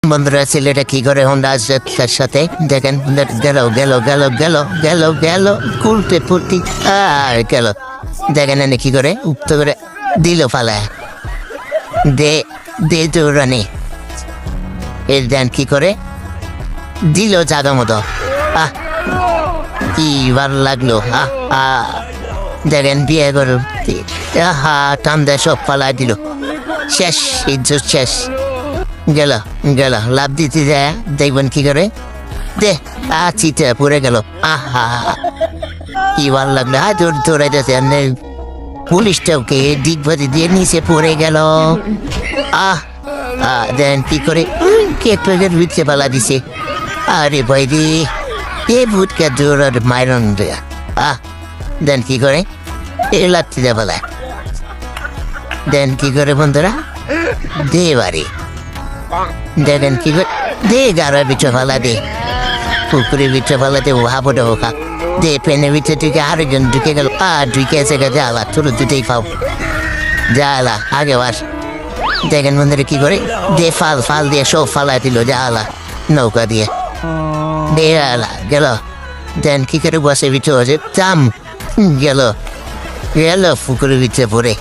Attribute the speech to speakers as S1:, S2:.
S1: বন্ধুরা ছেলেটা কি করে হোন্ডা আসছে তার সাথে দেখেন গেল গেল গেল গেল গেল গেল কুলতে ফুটি আর গেল দেখেন এনে কি করে উক্ত করে দিল ফালায় দে দে দৌড়ানি এর দেন কি করে দিল জাগা মতো আহ কি ভালো লাগলো দেখেন বিয়ে করো হা টান দেয় সব ফালাই দিল শেষ ইজ্জত শেষ গেল গেল লাভ দিতে যায় দেখবেন কি করে দে চিতে পড়ে গেল আহা কি ভালো লাগলো দৌড় দৌড়াই যাচ্ছে পুলিশটা ওকে দিকবাদি দিয়ে নিচে পড়ে গেল দেন কি করে কেকের ভিতরে পালা দিছে আরে ভাই রে এ ভুটকা দৌড়ার মাইরন দেন কি করে এ লাত্তি দে পালা দেন কি করে বন্ধুরা দে বাড়ি দেখেন কি করে দে গাড়ার ভিতরে ফালা দে পুকুরের ভিতরে ফালা দে হাবুটা হোকা দে পেনের ভিতরে ঢুকে আরেকজন ঢুকে গেল ঢুকে এসে গেছে জ্বালা তোর দুটোই পাও জ্বালা আগে বাস দেখেন বন্ধুরা কি করে দে ফাল দিয়ে সব ফালাই দিল জ্বালা নৌকা দিয়ে দে জ্বালা গেল দেন কি করে বসে ভিতরে দাম গেল গেল পুকুরের ভিতরে পড়ে